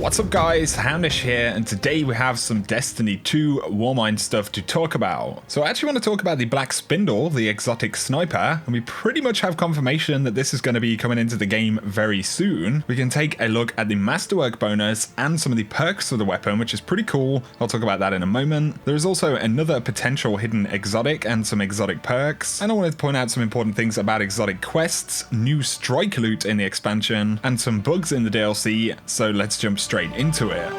What's up guys, Houndish here, and today we have some Destiny 2 Warmind stuff to talk about. So I actually want to talk about the Black Spindle, the exotic sniper, and we pretty much have confirmation that this is going to be coming into the game very soon. We can take a look at the Masterwork bonus and some of the perks for the weapon, which is pretty cool. I'll talk about that in a moment. There is also another potential hidden exotic and some exotic perks, and I wanted to point out some important things about exotic quests, new strike loot in the expansion, and some bugs in the DLC, so let's jump straight into it.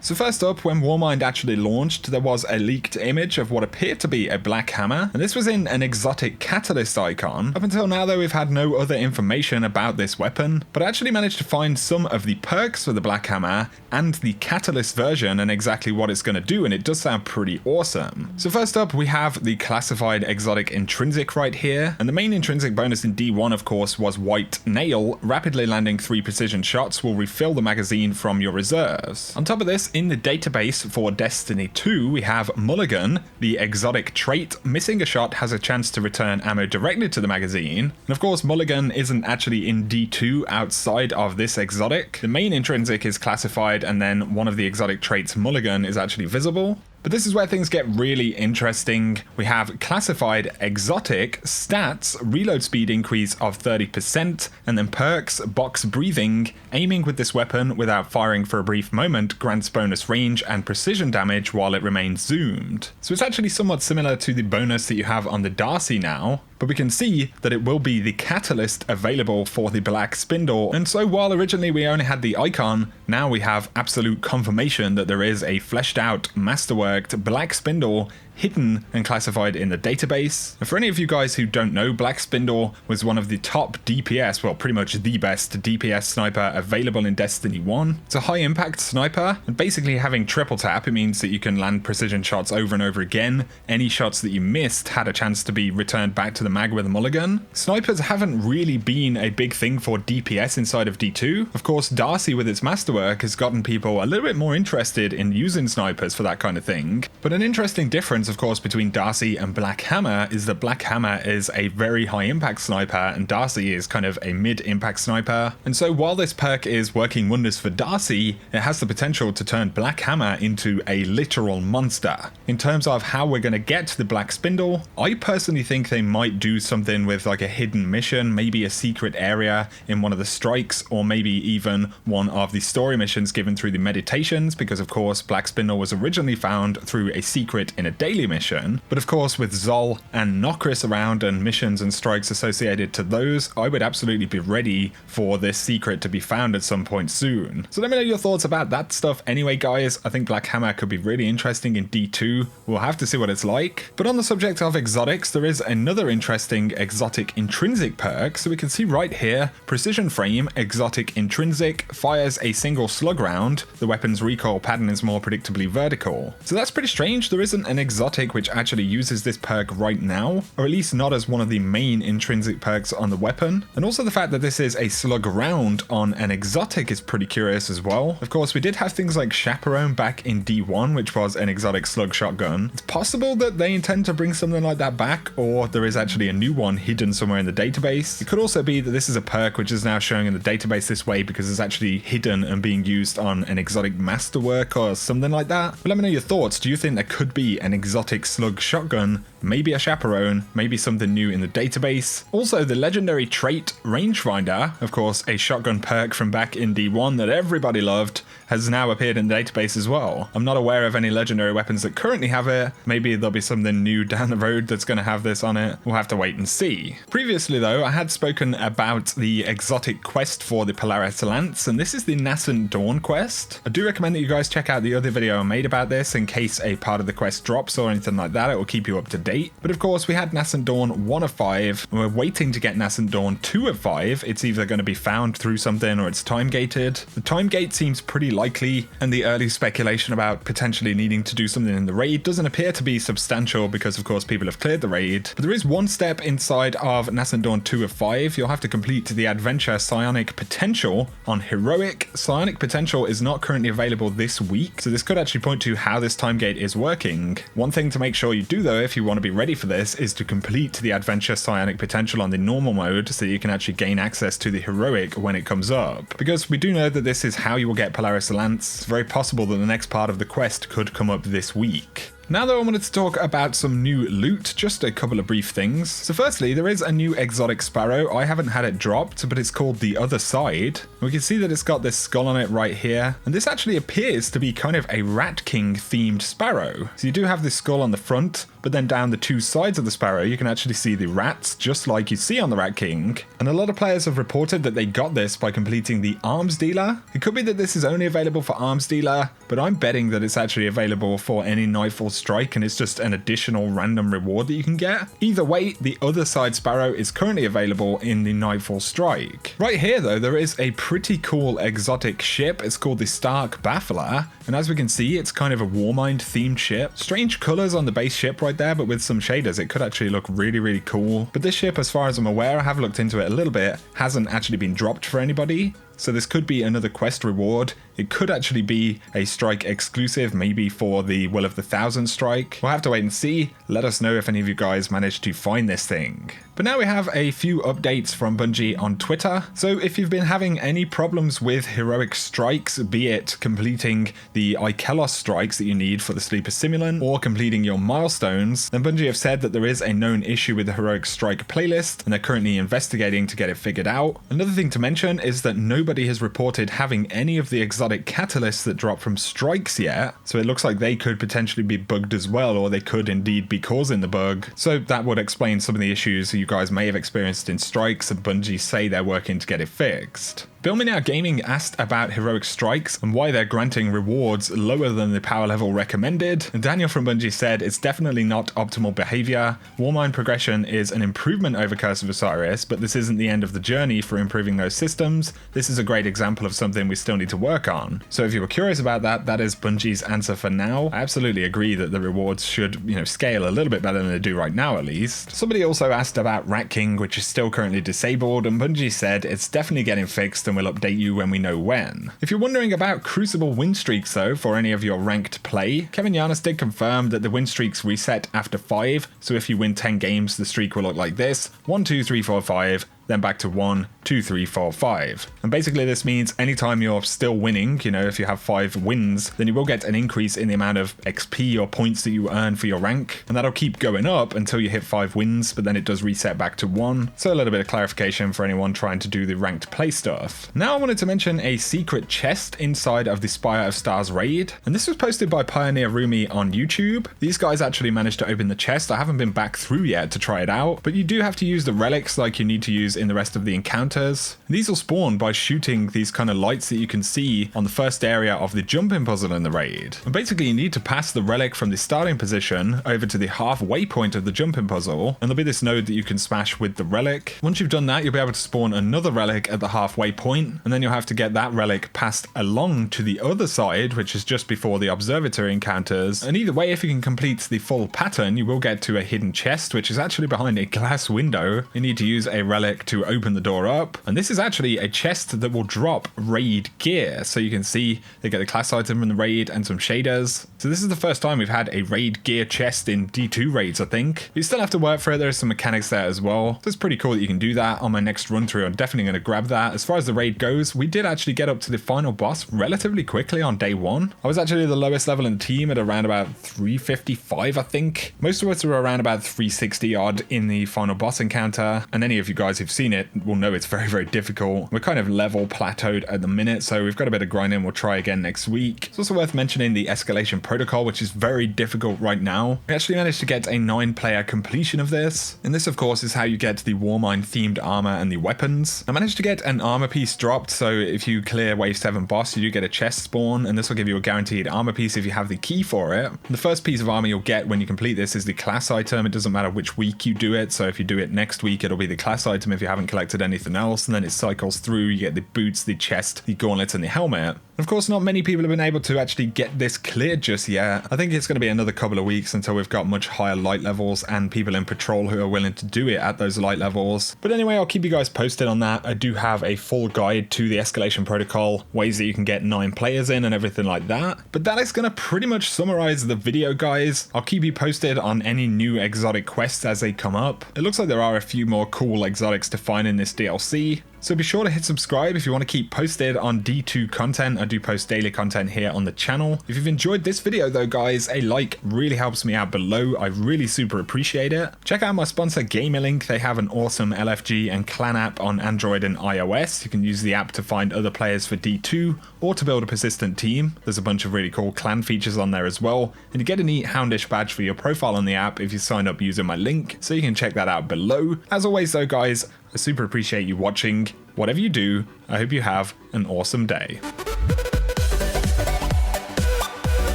So first up, when Warmind actually launched, there was a leaked image of what appeared to be a black hammer, and this was in an exotic catalyst icon. Up until now though, we've had no other information about this weapon, but I actually managed to find some of the perks for the black hammer and the catalyst version and exactly what it's going to do, and it does sound pretty awesome. So first up, we have the classified exotic intrinsic right here, and the main intrinsic bonus in D1 of course was White Nail. Rapidly landing 3 precision shots will refill the magazine from your reserves. On top of this, in the database for Destiny 2, we have Mulligan, the exotic trait. Missing a shot has a chance to return ammo directly to the magazine. And of course, Mulligan isn't actually in D2 outside of this exotic. The main intrinsic is classified, and then one of the exotic traits, Mulligan, is actually visible. But this is where things get really interesting. We have classified exotic stats, reload speed increase of 30%, and then perks, box breathing. Aiming with this weapon without firing for a brief moment grants bonus range and precision damage while it remains zoomed. So it's actually somewhat similar to the bonus that you have on the Darcy now, but we can see that it will be the catalyst available for the Black Spindle. And so while originally we only had the icon, now we have absolute confirmation that there is a fleshed out, masterworked Black Spindle hidden and classified in the database. And for any of you guys who don't know, Black Spindle was one of the top DPS, well pretty much the best DPS sniper available in Destiny 1. It's a high impact sniper, and basically having triple tap, it means that you can land precision shots over and over again. Any shots that you missed had a chance to be returned back to the mag with a mulligan. Snipers haven't really been a big thing for DPS inside of D2. Of course, Darcy with its masterwork has gotten people a little bit more interested in using snipers for that kind of thing. But an interesting difference of course between Darcy and Black Hammer is that Black Hammer is a very high impact sniper and Darcy is kind of a mid impact sniper. And so while this perk is working wonders for Darcy, it has the potential to turn Black Hammer into a literal monster. In terms of how we're going to get to the Black Spindle, I personally think they might do something with like a hidden mission, maybe a secret area in one of the strikes, or maybe even one of the story missions given through the meditations, because of course Black Spindle was originally found through a secret in a daily mission. But of course with Zol and Nokris around and missions and strikes associated to those, I would absolutely be ready for this secret to be found at some point soon. So let me know your thoughts about that stuff anyway guys. I think Black Hammer could be really interesting in D2. We'll have to see what it's like. But on the subject of exotics, there is another interesting exotic intrinsic perk. So we can see right here, Precision Frame, exotic intrinsic, fires a single slug round. The weapon's recoil pattern is more predictably vertical. So that's pretty strange. There isn't an exotic which actually uses this perk right now, or at least not as one of the main intrinsic perks on the weapon. And also the fact that this is a slug round on an exotic is pretty curious as well. Of course, we did have things like Chaperone back in D1, which was an exotic slug shotgun. It's possible that they intend to bring something like that back, or there is actually a new one hidden somewhere in the database. It could also be that this is a perk which is now showing in the database this way because it's actually hidden and being used on an exotic masterwork or something like that. But let me know your thoughts. Do you think there could be an exotic slug shotgun, maybe a Chaperone, maybe something new in the database? Also, the legendary trait Rangefinder, of course a shotgun perk from back in D1 that everybody loved, has now appeared in the database as well. I'm not aware of any legendary weapons that currently have it. Maybe there'll be something new down the road that's going to have this on it. We'll have to wait and see. Previously though, I had spoken about the exotic quest for the Polaris Lance, and this is the Nascent Dawn quest. I do recommend that you guys check out the other video I made about this in case a part of the quest drops or anything like that. It will keep you up to date. But of course we had Nascent Dawn 1 of 5, and we're waiting to get Nascent Dawn 2 of 5. It's either going to be found through something or it's time gated. The time gate seems pretty likely, and the early speculation about potentially needing to do something in the raid doesn't appear to be substantial because of course people have cleared the raid. But there is one step inside of Nascent Dawn 2 of 5. You'll have to complete the adventure Psionic Potential on Heroic. Psionic Potential is not currently available this week, so this could actually point to how this time gate is working. One thing to make sure you do though, if you want to be ready for this, is to complete the Adventure Psionic Potential on the normal mode so that you can actually gain access to the heroic when it comes up. Because we do know that this is how you will get Polaris Lance. It's very possible that the next part of the quest could come up this week. Now though, I wanted to talk about some new loot, just a couple of brief things. So firstly, there is a new exotic sparrow. I haven't had it dropped, but it's called The Other Side. We can see that it's got this skull on it right here, and this actually appears to be kind of a Rat King themed sparrow. So you do have this skull on the front, but then down the two sides of the sparrow, you can actually see the rats, just like you see on the Rat King. And a lot of players have reported that they got this by completing the Arms Dealer. It could be that this is only available for Arms Dealer, but I'm betting that it's actually available for any Nightfall Strike, and it's just an additional random reward that you can get. Either way, the Other Side Sparrow is currently available in the Nightfall Strike. Right here though, there is a pretty cool exotic ship. It's called the Stark Baffler, and as we can see, it's kind of a Warmind themed ship. Strange colors on the base ship right there, but with some shaders, it could actually look really, really cool. But this ship, as far as I'm aware, I have looked into it a little bit, hasn't actually been dropped for anybody. So this could be another quest reward. It could actually be a strike exclusive, maybe for the Will of the Thousand strike. We'll have to wait and see. Let us know if any of you guys managed to find this thing. But now we have a few updates from Bungie on Twitter. So if you've been having any problems with heroic strikes, be it completing the Ikelos strikes that you need for the Sleeper Simulant or completing your milestones, then Bungie have said that there is a known issue with the heroic strike playlist, and they're currently investigating to get it figured out. Another thing to mention is that nobody has reported having any of the exotic catalysts that drop from strikes yet, so it looks like they could potentially be bugged as well, or they could indeed be causing the bug. So that would explain some of the issues you guys may have experienced in strikes, and Bungie say they're working to get it fixed. Now Gaming asked about heroic strikes and why they're granting rewards lower than the power level recommended. And Daniel from Bungie said it's definitely not optimal behavior. Warmind progression is an improvement over Curse of Osiris, but this isn't the end of the journey for improving those systems. This is a great example of something we still need to work on. So if you were curious about that, that is Bungie's answer for now. I absolutely agree that the rewards should, scale a little bit better than they do right now at least. Somebody also asked about Rat King, which is still currently disabled, and Bungie said it's definitely getting fixed and we'll update you when we know when. If you're wondering about Crucible win streaks though, for any of your ranked play, Kevin Yanis did confirm that the win streaks reset after 5, so if you win 10 games, the streak will look like this: 1, 2, 3, 4, 5, then back to 1, 2, 3, 4, 5. And basically this means anytime you're still winning, if you have 5 wins, then you will get an increase in the amount of XP or points that you earn for your rank, and that'll keep going up until you hit 5 wins, but then it does reset back to 1. So a little bit of clarification for anyone trying to do the ranked play stuff. Now I wanted to mention a secret chest inside of the Spire of Stars raid, and this was posted by Pioneer Rumi on YouTube. These guys actually managed to open the chest. I haven't been back through yet to try it out, but you do have to use the relics like you need to use in the rest of the encounters. These will spawn by shooting these kind of lights that you can see on the first area of the jumping puzzle in the raid. And basically you need to pass the relic from the starting position over to the halfway point of the jumping puzzle, and there'll be this node that you can smash with the relic. Once you've done that, you'll be able to spawn another relic at the halfway point, and then you'll have to get that relic passed along to the other side, which is just before the observatory encounters. And either way, if you can complete the full pattern, you will get to a hidden chest, which is actually behind a glass window. You need to use a relic to open the door up, and this is actually a chest that will drop raid gear. So you can see they get the class item from the raid and some shaders. So this is the first time we've had a raid gear chest in D2 raids, I think. You still have to work for it. There's some mechanics there as well. So it's pretty cool that you can do that. On my next run through, I'm definitely going to grab that. As far as the raid goes, we did actually get up to the final boss relatively quickly on day 1. I was actually the lowest level in the team at around about 355, I think. Most of us were around about 360 odd in the final boss encounter, and any of you guys who've seen it will know it's very, very difficult. We're kind of level plateaued at the minute, so we've got a bit of grinding. We'll try again next week. It's also worth mentioning the escalation protocol, which is very difficult right now. We actually managed to get a 9-player completion of this, and this of course is how you get the Warmind themed armor and the weapons. I managed to get an armor piece dropped, so if you clear wave 7 boss, you do get a chest spawn, and this will give you a guaranteed armor piece if you have the key for it. The first piece of armor you'll get when you complete this is the class item. It doesn't matter which week you do it, so if you do it next week, it'll be the class item if you you haven't collected anything else, and then it cycles through. You get the boots, the chest, the gauntlets, and the helmet. Of course, not many people have been able to actually get this cleared just yet. I think it's going to be another couple of weeks until we've got much higher light levels and people in patrol who are willing to do it at those light levels. But anyway, I'll keep you guys posted on that. I do have a full guide to the escalation protocol, ways that you can get 9 players in and everything like that. But that is going to pretty much summarize the video, guys. I'll keep you posted on any new exotic quests as they come up. It looks like there are a few more cool exotics to find in this DLC. So be sure to hit subscribe if you want to keep posted on D2 content. I do post daily content here on the channel. If you've enjoyed this video though, guys, a like really helps me out below. I really super appreciate it. Check out my sponsor Gamerlink. They have an awesome LFG and clan app on Android and iOS. You can use the app to find other players for D2 or to build a persistent team. There's a bunch of really cool clan features on there as well. And you get a neat Houndish badge for your profile on the app if you sign up using my link. So you can check that out below. As always though, guys, I super appreciate you watching. Whatever you do, I hope you have an awesome day.